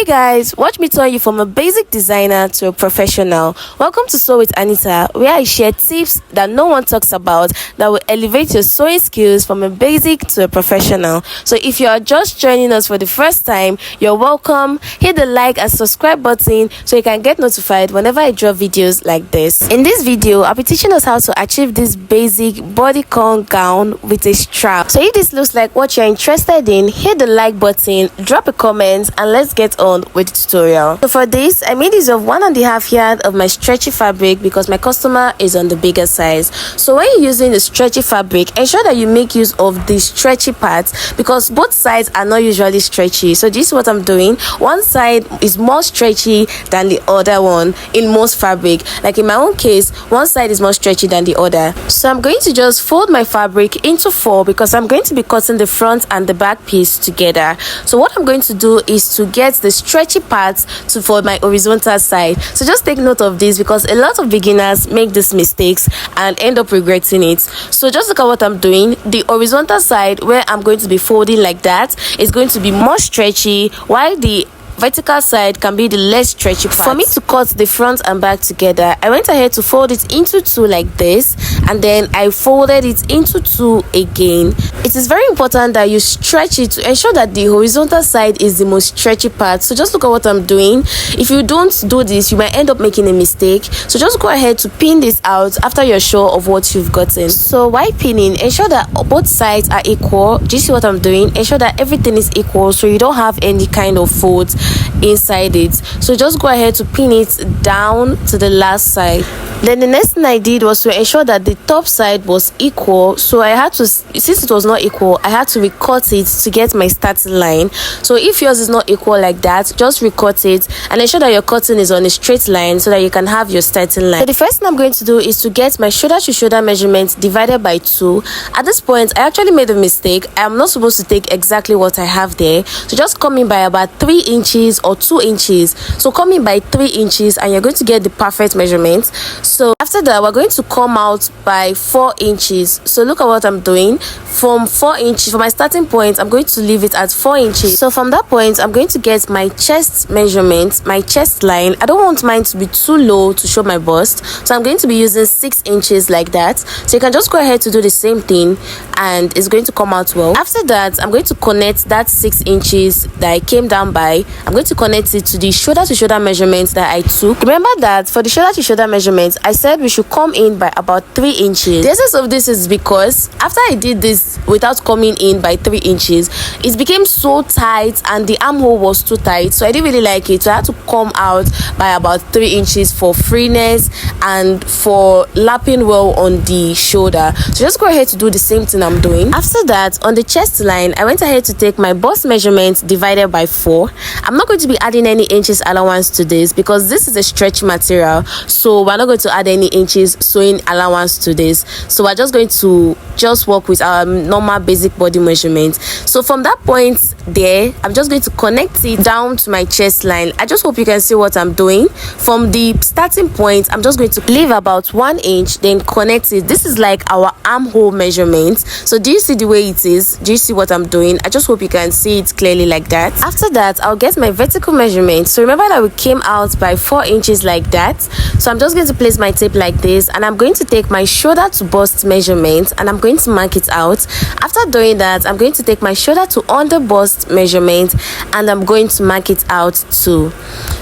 Guys, watch me turn you from a basic designer to a professional. Welcome to Sew with Anita, where I share tips that no one talks about that will elevate your sewing skills from a basic to a professional. So if you are just joining us for the first time, you're welcome. Hit the like and subscribe button so you can get notified whenever I drop videos like this. In this video, I'll be teaching us how to achieve this basic bodycon gown with a strap. So if this looks like what you're interested in, hit the like button, drop a comment, and let's get on with the tutorial. So for this, I made use of 1.5 yard of my stretchy fabric because my customer is on the bigger size. So when you're using the stretchy fabric, ensure that you make use of the stretchy parts because both sides are not usually stretchy. So this is what I'm doing. One side is more stretchy than the other one in most fabric. Like in my own case, one side is more stretchy than the other. So I'm going to just fold my fabric into 4 because I'm going to be cutting the front and the back piece together. So what I'm going to do is to get the stretchy parts to for my horizontal side. So just take note of this because a lot of beginners make these mistakes and end up regretting it. So just look at what I'm doing. The horizontal side where I'm going to be folding like that is going to be more stretchy, while the vertical side can be the less stretchy part. For me to cut the front and back together, I went ahead to fold it into 2 like this, and then I folded it into 2 again. It is very important that you stretch it to ensure that the horizontal side is the most stretchy part. So just look at what I'm doing. If you don't do this, you might end up making a mistake. So just go ahead to pin this out after you're sure of what you've gotten. So while pinning, ensure that both sides are equal. Do you see what I'm doing? Ensure that everything is equal so you don't have any kind of folds inside it. So just go ahead to pin it down to the last side. Then the next thing I did was to ensure that the top side was equal. So I had to, since it was not equal, I had to recut it to get my starting line. So if yours is not equal like that, just recut it and ensure that your cutting is on a straight line so that you can have your starting line. So the first thing I'm going to do is to get my shoulder to shoulder measurement divided by 2. At this point, I actually made a mistake. I'm not supposed to take exactly what I have there. So just come in by about 3 inches or 2 inches. So come in by 3 inches and you're going to get the perfect measurement. So after that, we're going to come out by 4 inches. So look at what I'm doing. From 4 inches, for my starting point, I'm going to leave it at 4 inches. So from that point, I'm going to get my chest measurement, my chest line. I don't want mine to be too low to show my bust. So I'm going to be using 6 inches like that. So you can just go ahead to do the same thing and it's going to come out well. After that, I'm going to connect that 6 inches that I came down by. I'm going to connect it to the shoulder to shoulder measurement that I took. Remember that for the shoulder to shoulder measurement, I said we should come in by about 3 inches. The essence of this is because after I did this without coming in by 3 inches, it became so tight and the armhole was too tight, so I didn't really like it. So I had to come out by about 3 inches for freeness and for lapping well on the shoulder. So just go ahead to do the same thing I'm doing. After that, on the chest line, I went ahead to take my bust measurement divided by 4. I'm not going to be adding any inches allowance to this because this is a stretch material, so we're not going to add any inches sewing allowance to this. So we're just going to work with our normal basic body measurement. So from that point there, I'm just going to connect it down to my chest line. I just hope you can see what I'm doing. From the starting point, I'm just going to leave about 1 inch, then connect it. This is like our armhole measurement. So do you see the way it is? Do you see what I'm doing? I just hope you can see it clearly like that. After that, I'll get my vertical measurement. So remember that we came out by 4 inches like that. So I'm just going to place my tape like this and I'm going to take my shoulder to bust measurement and I'm going to mark it out. After doing that, I'm going to take my shoulder to under bust measurement and I'm going to mark it out too.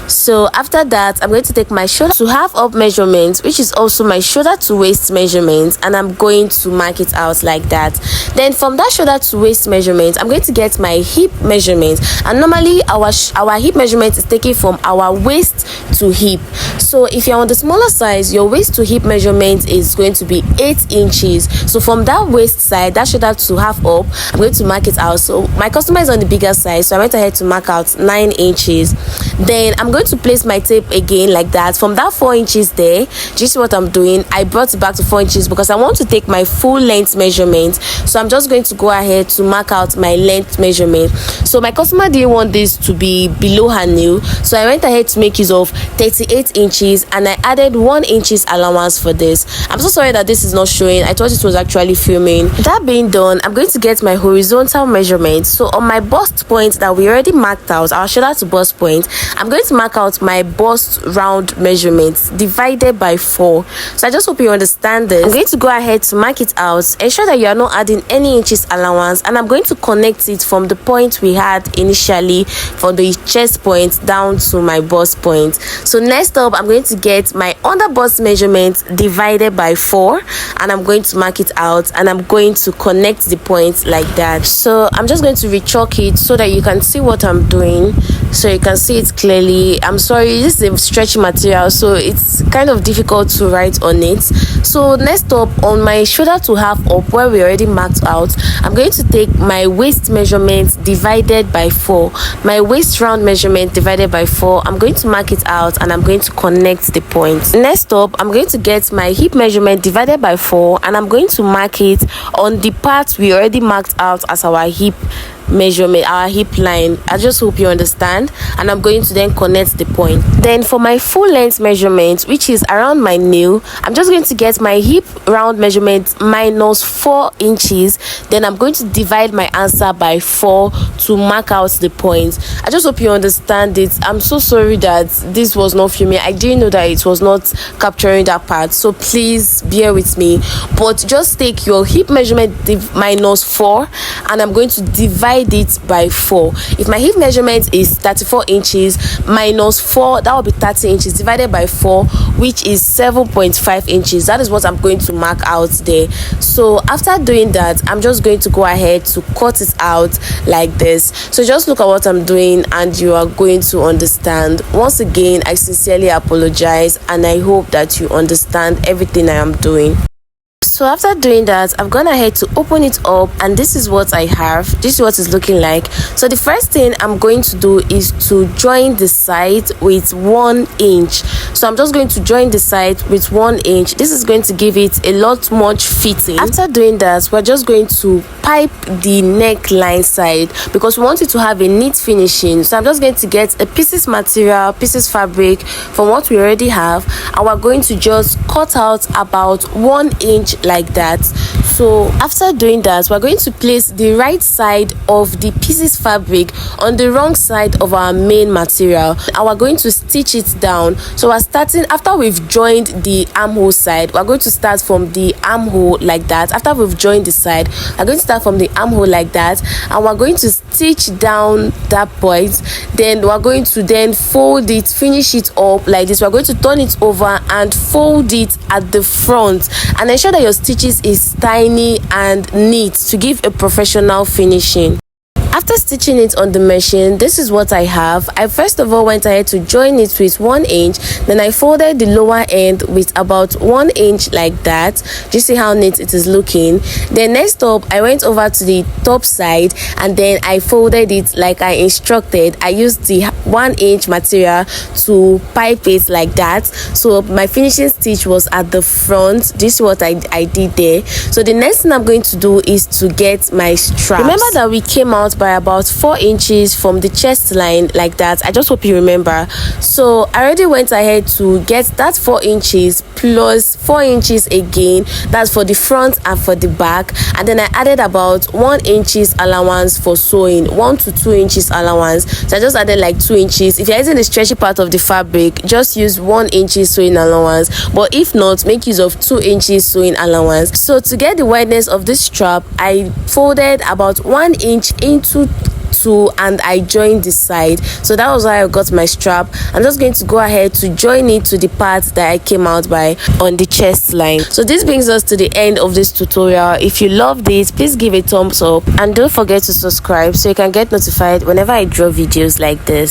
So after that, I'm going to take my shoulder to half up measurement, which is also my shoulder to waist measurement, and I'm going to mark it out like that. Then from that shoulder to waist measurement, I'm going to get my hip measurement, and normally our hip measurement is taken from our waist to hip. So if you're on the smaller size, your waist to hip measurement is going to be 8 inches. So from that waist side, that shoulder to half up, I'm going to mark it out. So my customer is on the bigger size, so I went ahead to mark out 9 inches. Then I'm going to place my tape again like that. From that 4 inches there, do you see what I'm doing? I brought it back to 4 inches because I want to take my full length measurement. So I'm just going to go ahead to mark out my length measurement. So my customer didn't want this to be the below her nail. So I went ahead to make use of 38 inches and I added 1 inches allowance for this. I'm so sorry that this is not showing. I thought it was actually filming. That being done, I'm going to get my horizontal measurement. So on my bust point that we already marked out, our shoulder to bust point, I'm going to mark out my bust round measurements divided by 4. So I just hope you understand this. I'm going to go ahead to mark it out. Ensure that you are not adding any inches allowance, and I'm going to connect it from the point we had initially for the chest point down to my bust point. So next up, I'm going to get my under bust measurement divided by 4 and I'm going to mark it out and I'm going to connect the point like that. So I'm just going to rechalk it so that you can see what I'm doing, so you can see it clearly. I'm sorry, this is a stretchy material, so it's kind of difficult to write on it. So next up, on my shoulder to half up where we already marked out, I'm going to take my waist measurement divided by 4, my waist round measurement divided by 4. I'm going to mark it out and I'm going to connect the point. Next up, I'm going to get my hip measurement divided by 4 and I'm going to mark it on the part we already marked out as our hip measurement, our hip line. I just hope you understand, and I'm going to then connect the point. Then for my full length measurement, which is around my nail, I'm just going to get my hip round measurement minus 4 inches. Then I'm going to divide my answer by 4 to mark out the point. I just hope you understand it. I'm so sorry that this was not filming. I didn't know that it was not capturing that part, so please bear with me. But just take your hip measurement minus 4 and I'm going to divide it by 4. If my hip measurement is 34 inches minus 4, that will be 30 inches divided by 4, which is 7.5 inches. That is what I'm going to mark out there. So after doing that, I'm just going to go ahead to cut it out like this. So just look at what I'm doing and you are going to understand. Once again, I sincerely apologize and I hope that you understand everything I am doing. So after doing that, I've gone ahead to open it up and this is what I have. This is what it's looking like. So the first thing I'm going to do is to join the side with 1 inch. So I'm just going to join the side with 1 inch. This is going to give it a lot much fitting. After doing that, we're just going to pipe the neckline side because we want it to have a neat finishing. So I'm just going to get a pieces material, pieces fabric from what we already have, and we're going to just cut out about 1 inch like that. So after doing that, we're going to place the right side of the pieces fabric on the wrong side of our main material and we're going to stitch it down. So we're starting after we've joined the armhole side. We're going to start from the armhole like that. After we've joined the side, we're going to start from the armhole like that and we're going to stitch down that point. Then we're going to then fold it, finish it up like this. We're going to turn it over and fold it at the front and ensure that your stitches is tiny and neat to give a professional finishing. After stitching it on the machine, this is what I have. I first of all went ahead to join it with 1 inch, then I folded the lower end with about 1 inch like that. Do you see how neat it is looking? Then next up, I went over to the top side and then I folded it like I instructed. I used the 1 inch material to pipe it like that. So my finishing stitch was at the front. This is what I did there. So the next thing I'm going to do is to get my straps. Remember that we came out by about 4 inches from the chest line like that. I just hope you remember. So I already went ahead to get that 4 inches plus 4 inches again. That's for the front and for the back. And then I added about 1 inches allowance for sewing, 1 to 2 inches allowance. So I just added like 2 inches. If you're using the stretchy part of the fabric, just use 1 inches sewing allowance. But if not, make use of 2 inches sewing allowance. So to get the wideness of this strap, I folded about 1 inch into 2 and I joined the side. So that was how I got my strap. I'm just going to go ahead to join it to the part that I came out by on the chest line. So this brings us to the end of this tutorial. If you loved it, please give a thumbs up and don't forget to subscribe so you can get notified whenever I draw videos like this.